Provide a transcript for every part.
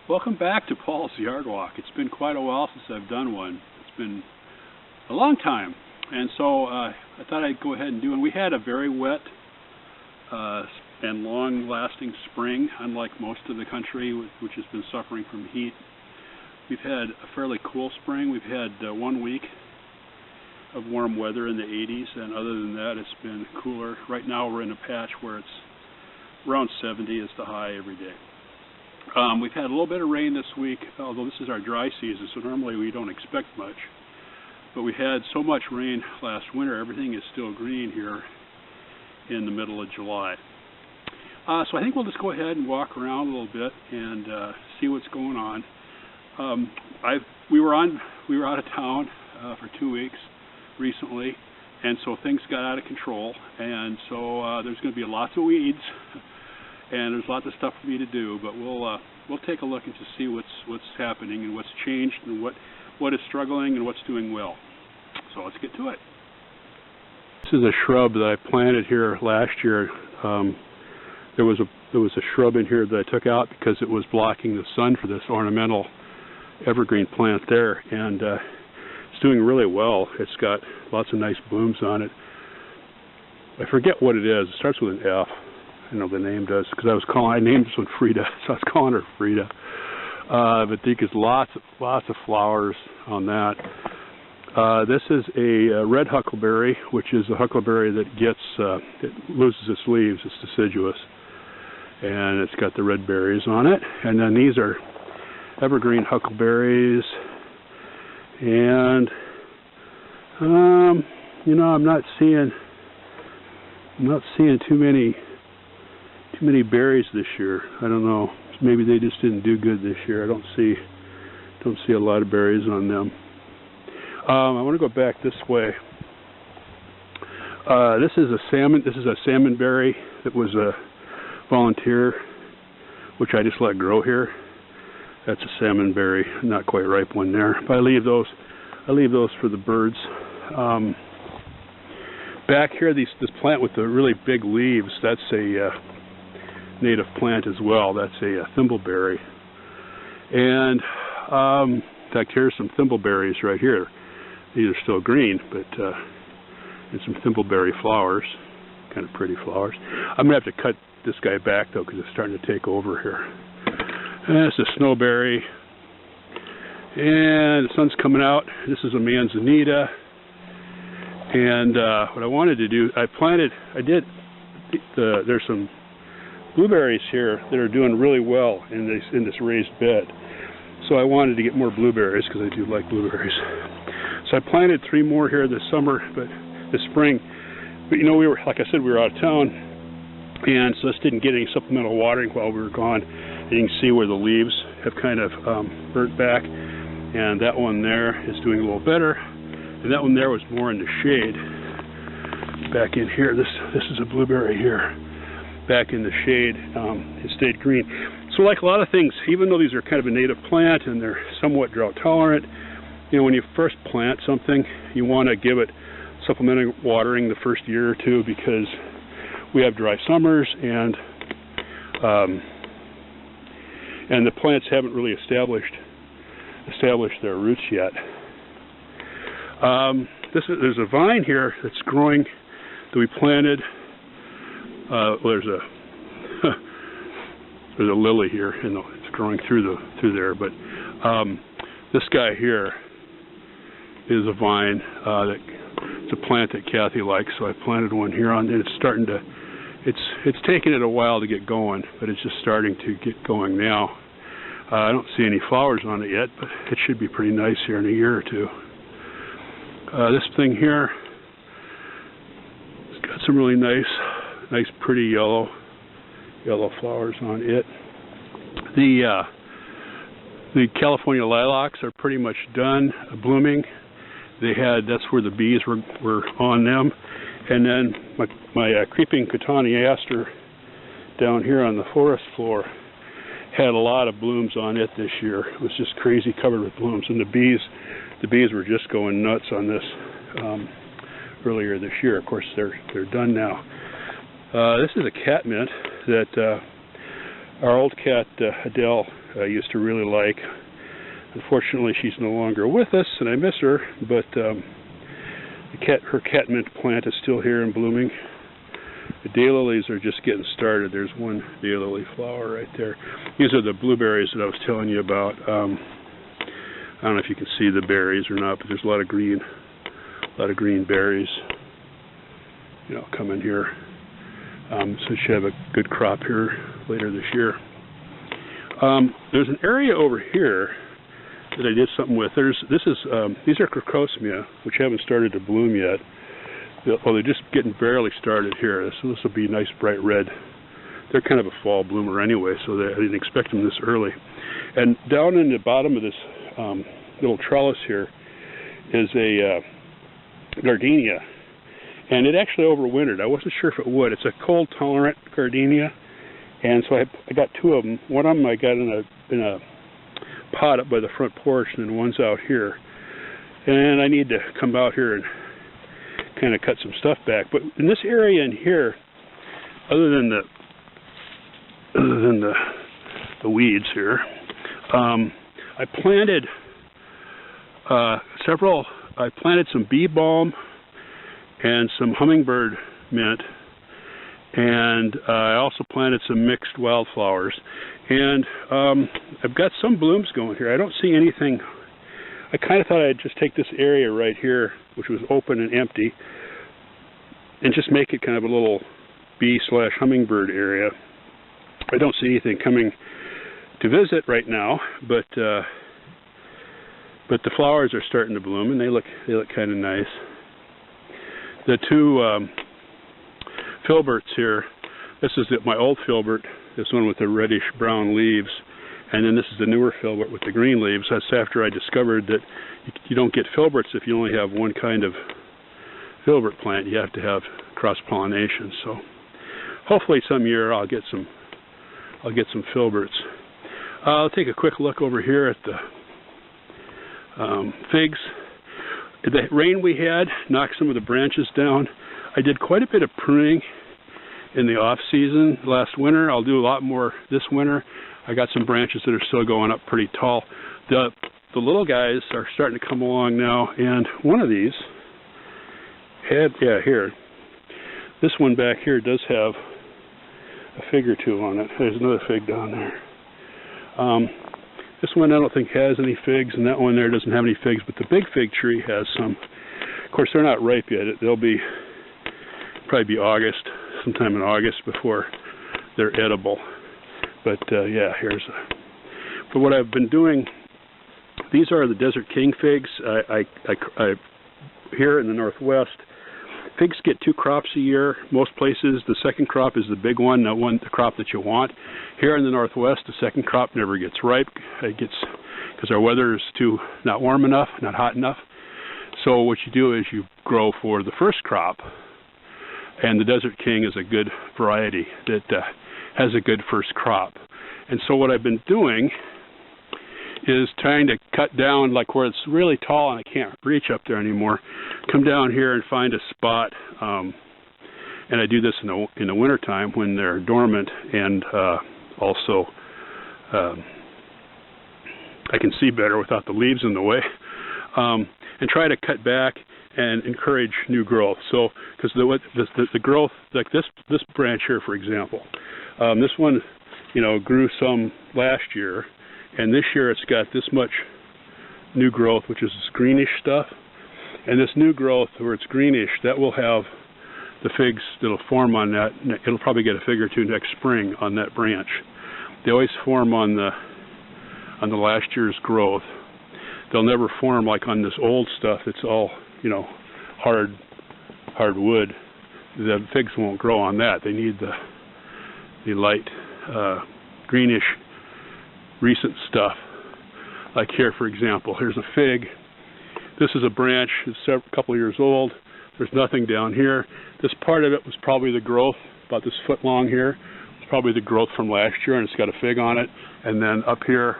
Welcome back to Paul's Yard Walk. It's been quite a while since I've done one. It's been a long time, and so I thought I'd go ahead and do one. We had a very wet and long-lasting spring, unlike most of the country, which has been suffering from heat. We've had a fairly cool spring. We've had 1 week of warm weather in the 80s, and other than that, it's been cooler. Right now, we're in a patch where it's around 70 is the high every day. We've had a little bit of rain this week, although this is our dry season, so normally we don't expect much. But we had so much rain last winter, everything is still green here in the middle of July. So I think we'll just go ahead and walk around a little bit and see what's going on. We were out of town for 2 weeks recently, and so things got out of control, and so there's going to be lots of weeds. And there's lots of stuff for me to do, but we'll take a look and just see what's happening and what's changed and what is struggling and what's doing well. So let's get to it. This is a shrub that I planted here last year. There was a shrub in here that I took out because it was blocking the sun for this ornamental evergreen plant there, and it's doing really well. It's got lots of nice blooms on it. I forget what it is. It starts with an F. I know the name does, because I named this one Frida, so I was calling her Frida. But there's lots of flowers on that. This is a red huckleberry, which is a huckleberry that it loses its leaves. It's deciduous, and it's got the red berries on it. And then these are evergreen huckleberries, and I'm not seeing too many berries this year. I don't know. Maybe they just didn't do good this year. I don't see a lot of berries on them. I want to go back this way. This is a salmon berry that was a volunteer, which I just let grow here. That's a salmon berry, not quite ripe one there. But I leave those for the birds. Back here, this plant with the really big leaves, that's a native plant as well. That's a thimbleberry. And in fact, here's some thimbleberries right here. These are still green, but and some thimbleberry flowers, kind of pretty flowers. I'm going to have to cut this guy back, though, because it's starting to take over here. And it's a snowberry. And the sun's coming out. This is a manzanita. And what I wanted to do, there's some blueberries here that are doing really well in this raised bed. So I wanted to get more blueberries because I do like blueberries. So I planted 3 more here this spring. But like I said, we were out of town, and so this didn't get any supplemental watering while we were gone. And you can see where the leaves have kind of burnt back, and that one there is doing a little better, and that one there was more in the shade. Back in here, this is a blueberry here. Back in the shade, it stayed green. So like a lot of things, even though these are kind of a native plant and they're somewhat drought tolerant, when you first plant something, you want to give it supplemental watering the first year or two, because we have dry summers, and the plants haven't really established their roots yet. There's a vine here that's growing that we planted. There's a lily here, and it's growing through there. But this guy here is a vine it's a plant that Kathy likes, so I planted one here and it's starting to. It's taken it a while to get going, but it's just starting to get going now. I don't see any flowers on it yet, but it should be pretty nice here in a year or two. This thing here, it's got some really nice pretty yellow flowers on it. The California lilacs are pretty much done blooming. That's where the bees were on them. And then my creeping cotoneaster down here on the forest floor had a lot of blooms on it this year. It was just crazy covered with blooms, and the bees were just going nuts on this earlier this year. Of course, they're done now. This is a catmint that our old cat Adele I used to really like. Unfortunately, she's no longer with us, and I miss her, but her catmint plant is still here and blooming. The daylilies are just getting started. There's one daylily flower right there. These are the blueberries that I was telling you about. I don't know if you can see the berries or not, but there's a lot of green berries, you know, coming here. So she have a good crop here later this year. There's an area over here that I did something with. These are Crocosmia, which haven't started to bloom yet. Well, they're just getting barely started here. So this will be nice bright red. They're kind of a fall bloomer anyway, so I didn't expect them this early. And down in the bottom of this little trellis here is a gardenia, and it actually overwintered. I wasn't sure if it would. It's a cold tolerant gardenia, and so I got two of them. One of them I got in a pot up by the front porch, and then one's out here. And I need to come out here and kind of cut some stuff back. But in this area in here, other than the weeds here, I planted I planted some bee balm and some hummingbird mint, and I also planted some mixed wildflowers. And I've got some blooms going here. I don't see anything. I kind of thought I'd just take this area right here, which was open and empty, and just make it kind of a little bee/hummingbird area. I don't see anything coming to visit right now, but the flowers are starting to bloom, and they look kind of nice. The two filberts here. This is my old filbert. This one with the reddish brown leaves, and then this is the newer filbert with the green leaves. That's after I discovered that you don't get filberts if you only have one kind of filbert plant. You have to have cross-pollination. So hopefully some year I'll get some filberts. I'll take a quick look over here at the figs. The rain we had knocked some of the branches down. I did quite a bit of pruning in the off season last winter. I'll do a lot more this winter. I got some branches that are still going up pretty tall. The little guys are starting to come along now, and one of these here. This one back here does have a fig or two on it. There's another fig down there. This one I don't think has any figs, and that one there doesn't have any figs, but the big fig tree has some. Of course, they're not ripe yet. They'll probably be August, sometime in August before they're edible. But yeah, but what I've been doing, these are the Desert King figs. I here in the Northwest, figs get 2 crops a year. Most places, the second crop is the big one, the crop that you want. Here in the Northwest, the second crop never gets ripe. Because our weather is not warm enough, not hot enough. So what you do is you grow for the first crop, and the Desert King is a good variety that has a good first crop. And so what I've been doing is trying to cut down, like where it's really tall and I can't reach up there anymore, come down here and find a spot, and I do this in the wintertime when they're dormant, and also I can see better without the leaves in the way, and try to cut back and encourage new growth. So, because the growth, like this branch here, for example, this one, grew some last year, and this year it's got this much new growth, which is this greenish stuff. And this new growth, where it's greenish, that will have the figs that'll form on that. It'll probably get a fig or two next spring on that branch. They always form on the last year's growth. They'll never form like on this old stuff. It's all, hard wood. The figs won't grow on that. They need the light greenish recent stuff. Like here, for example, here's a fig. This is a branch that's a couple of years old. There's nothing down here. This part of it was probably the growth, about this foot long here. It's probably the growth from last year, and it's got a fig on it. And then up here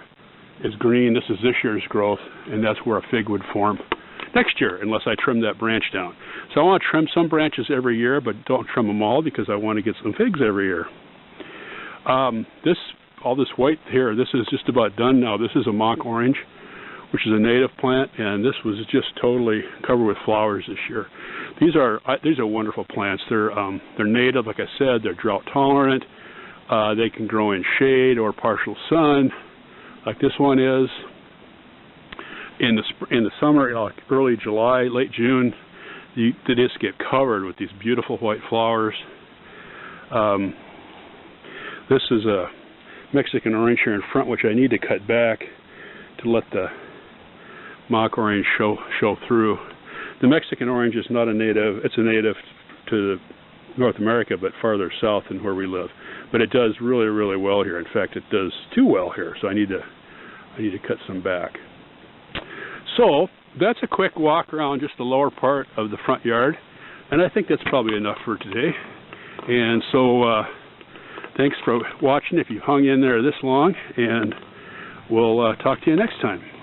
is green. This is this year's growth, and that's where a fig would form next year, unless I trim that branch down. So I want to trim some branches every year, but don't trim them all because I want to get some figs every year. This all this white here, this is just about done now. This is a mock orange, which is a native plant, and this was just totally covered with flowers this year. These are wonderful plants. They're native, like I said. They're drought tolerant. They can grow in shade or partial sun, like this one is. In the summer, like early July, late June, they just get covered with these beautiful white flowers. This is a Mexican orange here in front, which I need to cut back to let the mock orange show through. The Mexican orange is not a native. It's a native to North America, but farther south than where we live. But it does really, really well here. In fact, it does too well here. So I need to cut some back. So that's a quick walk around just the lower part of the front yard, and I think that's probably enough for today. And so thanks for watching if you hung in there this long, and we'll talk to you next time.